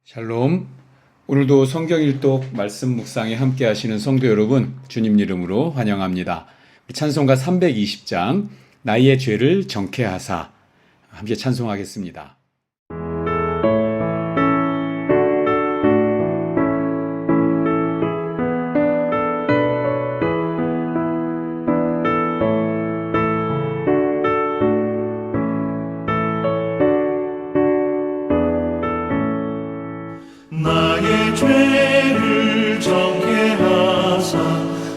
샬롬. 오늘도 성경 일독 말씀 묵상에 함께 하시는 성도 여러분, 주님 이름으로 환영합니다. 찬송가 320장 나의 죄를 정케하사 함께 찬송하겠습니다. 나의 죄를 정케하사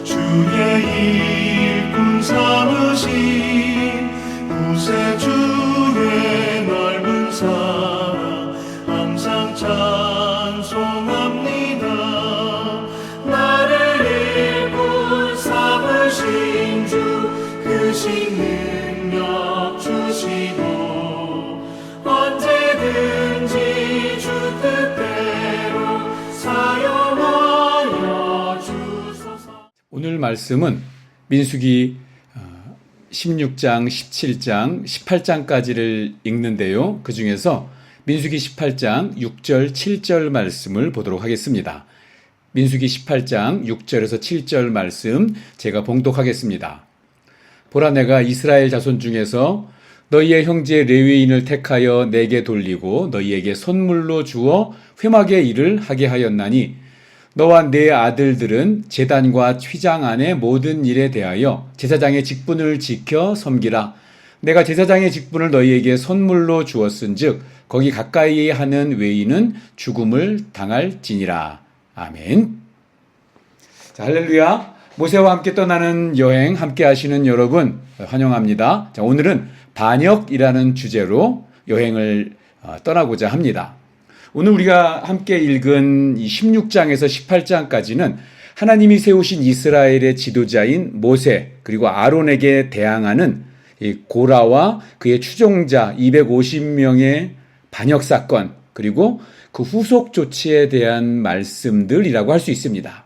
주의 일꾼 삼으신 구세주의 넓은 사랑 항상 찬송합니다. 나를 일꾼 삼으신 주 크신 능력 주시고 언제든지 주 뜻대로 사용하여 주소서. 오늘 말씀은 민수기 16장, 17장, 18장까지를 읽는데요. 그 중에서 민수기 18장 6절, 7절 말씀을 보도록 하겠습니다. 민수기 18장 6절에서 7절 말씀 제가 봉독하겠습니다. 보라, 내가 이스라엘 자손 중에서 너희의 형제 레위인을 택하여 내게 돌리고 너희에게 선물로 주어 회막의 일을 하게 하였나니 너와 네 아들들은 제단과 휘장 안의 모든 일에 대하여 제사장의 직분을 지켜 섬기라. 내가 제사장의 직분을 너희에게 선물로 주었은즉 거기 가까이 하는 외인은 죽음을 당할지니라. 아멘. 자, 할렐루야. 모세와 함께 떠나는 여행 함께 하시는 여러분 환영합니다. 자, 오늘은 반역이라는 주제로 여행을 떠나고자 합니다. 오늘 우리가 함께 읽은 이 16장에서 18장까지는 하나님이 세우신 이스라엘의 지도자인 모세 그리고 아론에게 대항하는 이 고라와 그의 추종자 250명의 반역 사건 그리고 그 후속 조치에 대한 말씀들이라고 할 수 있습니다.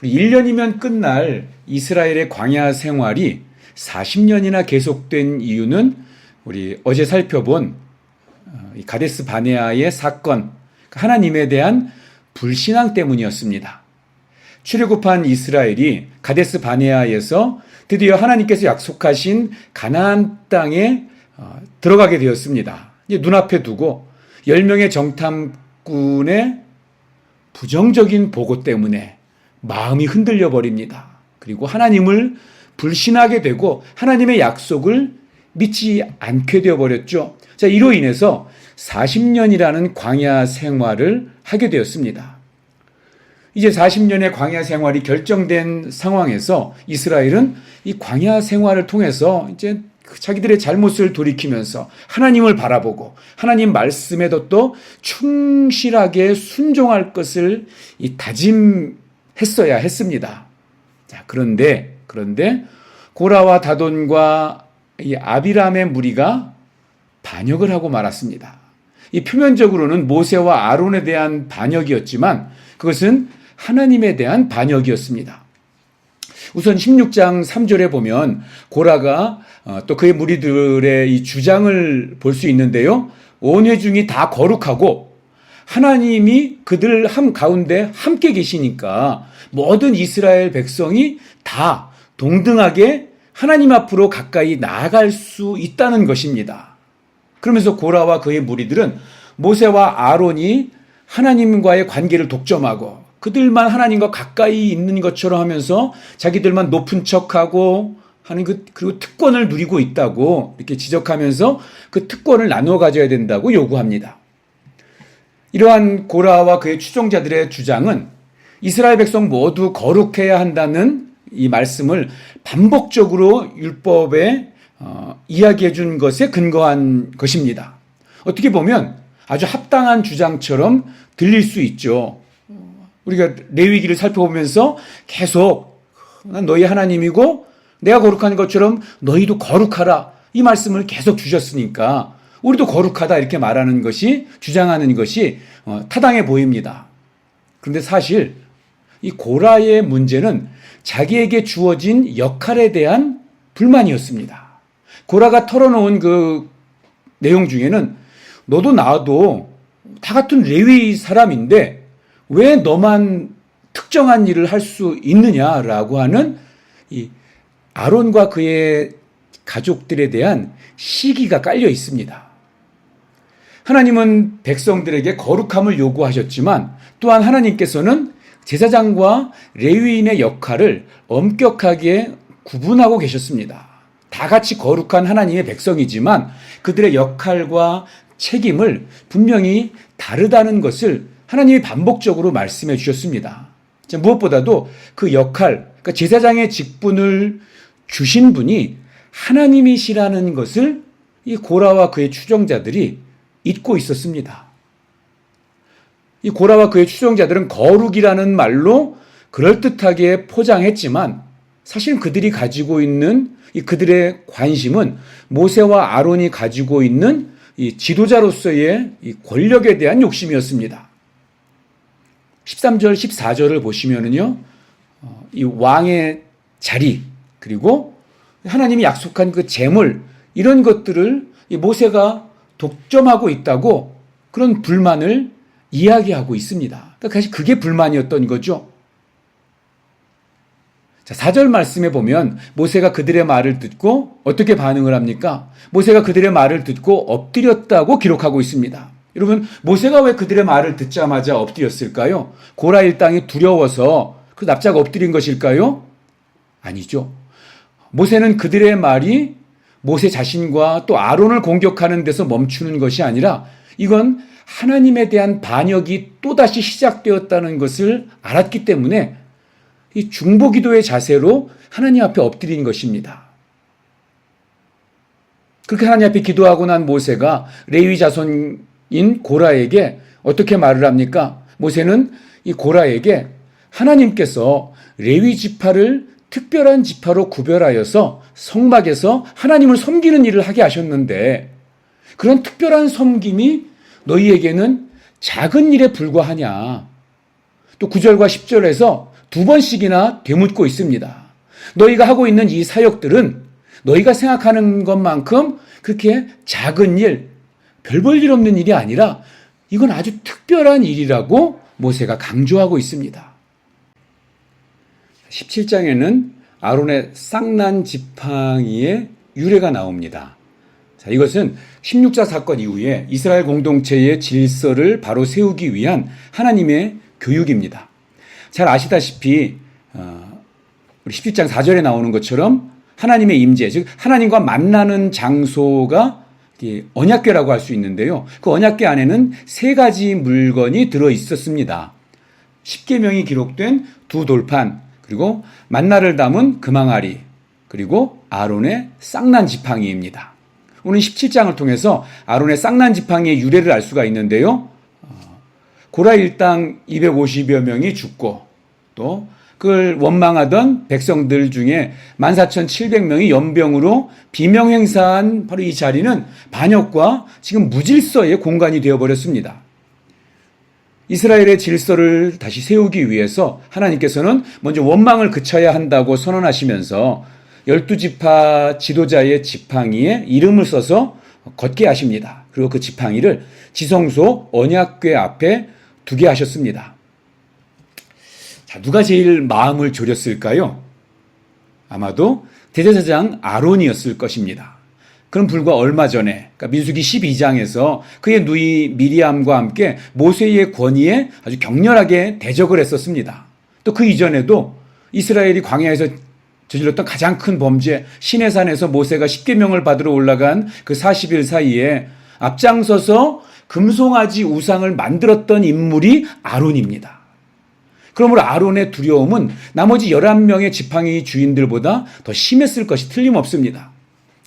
1년이면 끝날 이스라엘의 광야 생활이 40년이나 계속된 이유는 우리 어제 살펴본 가데스 바네아의 사건, 하나님에 대한 불신앙 때문이었습니다. 출애굽한 이스라엘이 가데스 바네아에서 드디어 하나님께서 약속하신 가나안 땅에 들어가게 되었습니다. 눈앞에 두고 10명의 정탐꾼의 부정적인 보고 때문에 마음이 흔들려 버립니다. 그리고 하나님을 불신하게 되고 하나님의 약속을 믿지 않게 되어버렸죠. 자, 이로 인해서 40년이라는 광야 생활을 하게 되었습니다. 이제 40년의 광야 생활이 결정된 상황에서 이스라엘은 이 광야 생활을 통해서 이제 자기들의 잘못을 돌이키면서 하나님을 바라보고 하나님 말씀에도 또 충실하게 순종할 것을 다짐했어야 했습니다. 자, 그런데 고라와 다돈과 이 아비람의 무리가 반역을 하고 말았습니다. 이 표면적으로는 모세와 아론에 대한 반역이었지만 그것은 하나님에 대한 반역이었습니다. 우선 16장 3절에 보면 고라가 또 그의 무리들의 이 주장을 볼 수 있는데요. 온 회중이 다 거룩하고 하나님이 그들 가운데 함께 계시니까 모든 이스라엘 백성이 다 동등하게 하나님 앞으로 가까이 나아갈 수 있다는 것입니다. 그러면서 고라와 그의 무리들은 모세와 아론이 하나님과의 관계를 독점하고 그들만 하나님과 가까이 있는 것처럼 하면서 자기들만 높은 척하고 하는 그리고 특권을 누리고 있다고 이렇게 지적하면서 그 특권을 나누어 가져야 된다고 요구합니다. 이러한 고라와 그의 추종자들의 주장은 이스라엘 백성 모두 거룩해야 한다는 이 말씀을 반복적으로 율법에 이야기해 준 것에 근거한 것입니다. 어떻게 보면 아주 합당한 주장처럼 들릴 수 있죠. 우리가 레위기를 살펴보면서 계속 난 너희 하나님이고 내가 거룩한 것처럼 너희도 거룩하라 이 말씀을 계속 주셨으니까 우리도 거룩하다 이렇게 말하는 것이 주장하는 것이 타당해 보입니다. 그런데 사실 이 고라의 문제는 자기에게 주어진 역할에 대한 불만이었습니다. 고라가 털어놓은 그 내용 중에는 너도 나도 다 같은 레위 사람인데 왜 너만 특정한 일을 할 수 있느냐라고 하는 이 아론과 그의 가족들에 대한 시기가 깔려 있습니다. 하나님은 백성들에게 거룩함을 요구하셨지만 또한 하나님께서는 제사장과 레위인의 역할을 엄격하게 구분하고 계셨습니다. 다 같이 거룩한 하나님의 백성이지만 그들의 역할과 책임을 분명히 다르다는 것을 하나님이 반복적으로 말씀해 주셨습니다. 무엇보다도 그 역할, 그러니까 제사장의 직분을 주신 분이 하나님이시라는 것을 이 고라와 그의 추종자들이 잊고 있었습니다. 이 고라와 그의 추종자들은 거룩이라는 말로 그럴듯하게 포장했지만 사실 그들이 가지고 있는 그들의 관심은 모세와 아론이 가지고 있는 이 지도자로서의 이 권력에 대한 욕심이었습니다. 13절, 14절을 보시면은요, 이 왕의 자리, 그리고 하나님이 약속한 그 재물, 이런 것들을 이 모세가 독점하고 있다고 그런 불만을 이야기하고 있습니다. 그러니까 사실 그게 불만이었던 거죠. 자, 4절 말씀에 보면 모세가 그들의 말을 듣고 어떻게 반응을 합니까? 모세가 그들의 말을 듣고 엎드렸다고 기록하고 있습니다. 여러분, 모세가 왜 그들의 말을 듣자마자 엎드렸을까요? 고라 일당이 두려워서 그 납작 엎드린 것일까요? 아니죠. 모세는 그들의 말이 모세 자신과 또 아론을 공격하는 데서 멈추는 것이 아니라 이건 하나님에 대한 반역이 또다시 시작되었다는 것을 알았기 때문에 이 중보기도의 자세로 하나님 앞에 엎드린 것입니다. 그렇게 하나님 앞에 기도하고 난 모세가 레위 자손인 고라에게 어떻게 말을 합니까? 모세는 이 고라에게 하나님께서 레위 지파를 특별한 지파로 구별하여서 성막에서 하나님을 섬기는 일을 하게 하셨는데 그런 특별한 섬김이 너희에게는 작은 일에 불과하냐. 또 9절과 10절에서 두 번씩이나 되묻고 있습니다. 너희가 하고 있는 이 사역들은 너희가 생각하는 것만큼 그렇게 작은 일, 별 볼 일 없는 일이 아니라 이건 아주 특별한 일이라고 모세가 강조하고 있습니다. 17장에는 아론의 쌍난 지팡이의 유래가 나옵니다. 자, 이것은 16자 사건 이후에 이스라엘 공동체의 질서를 바로 세우기 위한 하나님의 교육입니다. 잘 아시다시피 우리 17장 4절에 나오는 것처럼 하나님의 임재, 즉 하나님과 만나는 장소가 언약궤라고 할 수 있는데요. 그 언약궤 안에는 세 가지 물건이 들어 있었습니다. 십계명이 기록된 두 돌판, 그리고 만나를 담은 금항아리, 그리고 아론의 쌍난 지팡이입니다. 오늘 17장을 통해서 아론의 쌍난 지팡이의 유래를 알 수가 있는데요. 고라 일당 250여 명이 죽고 또 그걸 원망하던 백성들 중에 14,700명이 연병으로 비명행사한 바로 이 자리는 반역과 지금 무질서의 공간이 되어버렸습니다. 이스라엘의 질서를 다시 세우기 위해서 하나님께서는 먼저 원망을 그쳐야 한다고 선언하시면서 12지파 지도자의 지팡이에 이름을 써서 걷게 하십니다. 그리고 그 지팡이를 지성소 언약궤 앞에 두게 하셨습니다. 자, 누가 제일 마음을 졸였을까요? 아마도 대제사장 아론이었을 것입니다. 그럼 불과 얼마 전에 그러니까 민수기 12장에서 그의 누이 미리암과 함께 모세의 권위에 아주 격렬하게 대적을 했었습니다. 또 그 이전에도 이스라엘이 광야에서 저질렀던 가장 큰 범죄 시내산에서 모세가 십계명을 받으러 올라간 그 40일 사이에 앞장서서 금송아지 우상을 만들었던 인물이 아론입니다. 그러므로 아론의 두려움은 나머지 11명의 지팡이 주인들보다 더 심했을 것이 틀림없습니다.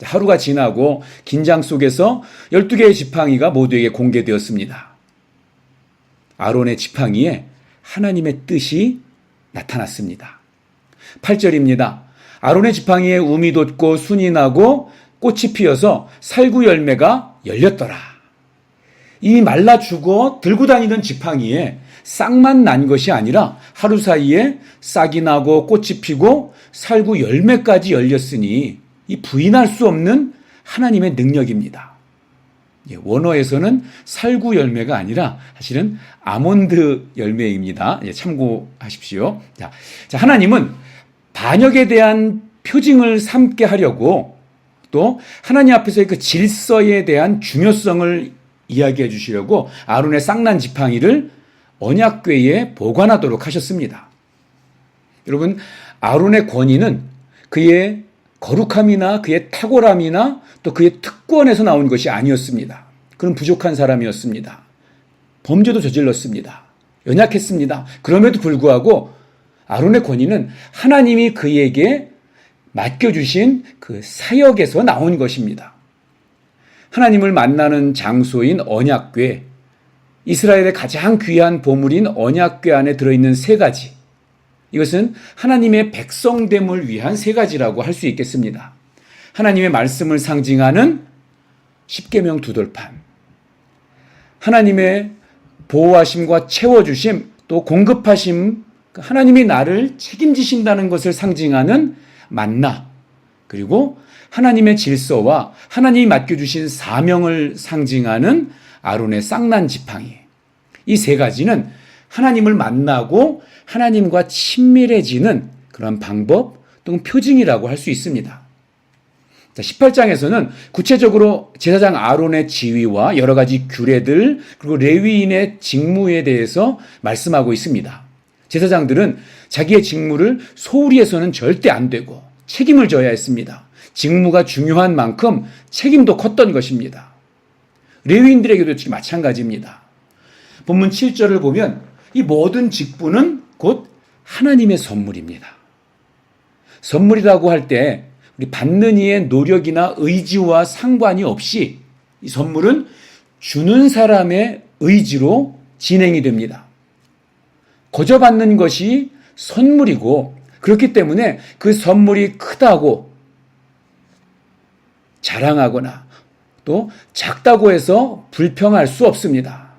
하루가 지나고 긴장 속에서 12개의 지팡이가 모두에게 공개되었습니다. 아론의 지팡이에 하나님의 뜻이 나타났습니다. 8절입니다. 아론의 지팡이에 움이 돋고 순이 나고 꽃이 피어서 살구 열매가 열렸더라. 이미 말라 죽어 들고 다니던 지팡이에 싹만 난 것이 아니라 하루 사이에 싹이 나고 꽃이 피고 살구 열매까지 열렸으니 이 부인할 수 없는 하나님의 능력입니다. 원어에서는 살구 열매가 아니라 사실은 아몬드 열매입니다. 참고하십시오. 자, 하나님은 반역에 대한 표징을 삼게 하려고 또 하나님 앞에서의 그 질서에 대한 중요성을 이야기해 주시려고 아론의 쌍난 지팡이를 언약궤에 보관하도록 하셨습니다. 여러분, 아론의 권위는 그의 거룩함이나 그의 탁월함이나 또 그의 특권에서 나온 것이 아니었습니다. 그는 부족한 사람이었습니다. 범죄도 저질렀습니다. 연약했습니다. 그럼에도 불구하고 아론의 권위는 하나님이 그에게 맡겨주신 그 사역에서 나온 것입니다. 하나님을 만나는 장소인 언약궤, 이스라엘의 가장 귀한 보물인 언약궤 안에 들어있는 세 가지, 이것은 하나님의 백성됨을 위한 세 가지라고 할 수 있겠습니다. 하나님의 말씀을 상징하는 십계명 두 돌판, 하나님의 보호하심과 채워주심, 또 공급하심, 하나님이 나를 책임지신다는 것을 상징하는 만나, 그리고 하나님의 질서와 하나님이 맡겨주신 사명을 상징하는 아론의 쌍난 지팡이, 이 세 가지는 하나님을 만나고 하나님과 친밀해지는 그런 방법 또는 표징이라고 할 수 있습니다. 자, 18장에서는 구체적으로 제사장 아론의 지위와 여러 가지 규례들 그리고 레위인의 직무에 대해서 말씀하고 있습니다. 제사장들은 자기의 직무를 소홀히 해서는 절대 안 되고 책임을 져야 했습니다. 직무가 중요한 만큼 책임도 컸던 것입니다. 레위인들에게도 마찬가지입니다. 본문 7절을 보면 이 모든 직분은 곧 하나님의 선물입니다. 선물이라고 할 때 우리 받는 이의 노력이나 의지와 상관이 없이 이 선물은 주는 사람의 의지로 진행이 됩니다. 거저 받는 것이 선물이고 그렇기 때문에 그 선물이 크다고 자랑하거나 또 작다고 해서 불평할 수 없습니다.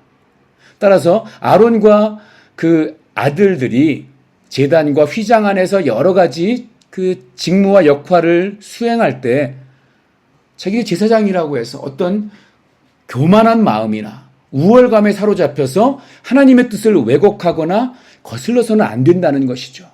따라서 아론과 그 아들들이 제단과 휘장 안에서 여러 가지 그 직무와 역할을 수행할 때 자기가 제사장이라고 해서 어떤 교만한 마음이나 우월감에 사로잡혀서 하나님의 뜻을 왜곡하거나 거슬러서는 안 된다는 것이죠.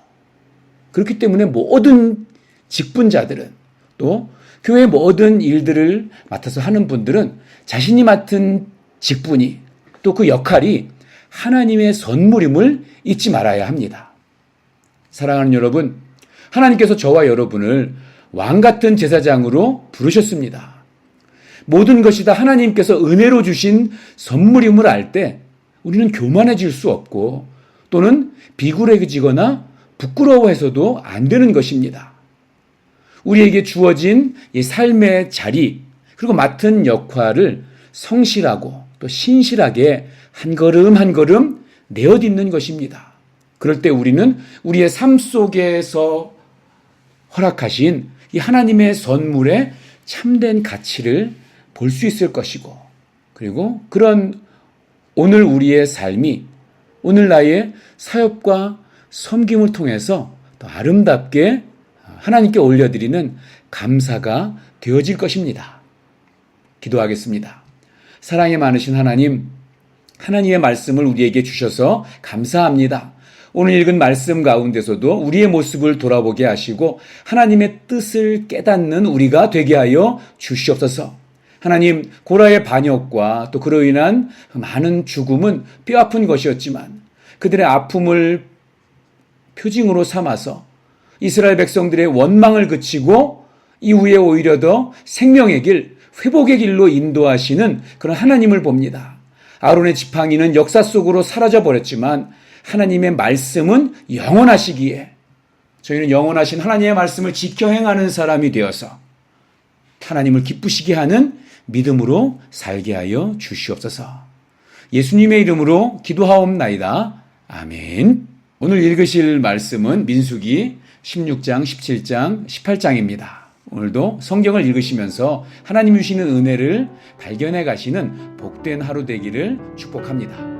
그렇기 때문에 모든 직분자들은 또 교회의 모든 일들을 맡아서 하는 분들은 자신이 맡은 직분이 또 그 역할이 하나님의 선물임을 잊지 말아야 합니다. 사랑하는 여러분, 하나님께서 저와 여러분을 왕 같은 제사장으로 부르셨습니다. 모든 것이 다 하나님께서 은혜로 주신 선물임을 알 때 우리는 교만해질 수 없고 또는 비굴해지거나 부끄러워해서도 안 되는 것입니다. 우리에게 주어진 이 삶의 자리 그리고 맡은 역할을 성실하고 또 신실하게 한 걸음 한 걸음 내어딛는 것입니다. 그럴 때 우리는 우리의 삶 속에서 허락하신 이 하나님의 선물의 참된 가치를 볼 수 있을 것이고 그리고 그런 오늘 우리의 삶이 오늘 나의 사역과 섬김을 통해서 더 아름답게 하나님께 올려드리는 감사가 되어질 것입니다. 기도하겠습니다. 사랑이 많으신 하나님, 하나님의 말씀을 우리에게 주셔서 감사합니다. 오늘 읽은 말씀 가운데서도 우리의 모습을 돌아보게 하시고 하나님의 뜻을 깨닫는 우리가 되게 하여 주시옵소서. 하나님, 고라의 반역과 또 그로 인한 많은 죽음은 뼈아픈 것이었지만 그들의 아픔을 표징으로 삼아서 이스라엘 백성들의 원망을 그치고 이후에 오히려 더 생명의 길, 회복의 길로 인도하시는 그런 하나님을 봅니다. 아론의 지팡이는 역사 속으로 사라져 버렸지만 하나님의 말씀은 영원하시기에 저희는 영원하신 하나님의 말씀을 지켜 행하는 사람이 되어서 하나님을 기쁘시게 하는 믿음으로 살게 하여 주시옵소서. 예수님의 이름으로 기도하옵나이다. 아멘. 오늘 읽으실 말씀은 민수기 16장, 17장, 18장입니다. 오늘도 성경을 읽으시면서 하나님 주시는 은혜를 발견해 가시는 복된 하루 되기를 축복합니다.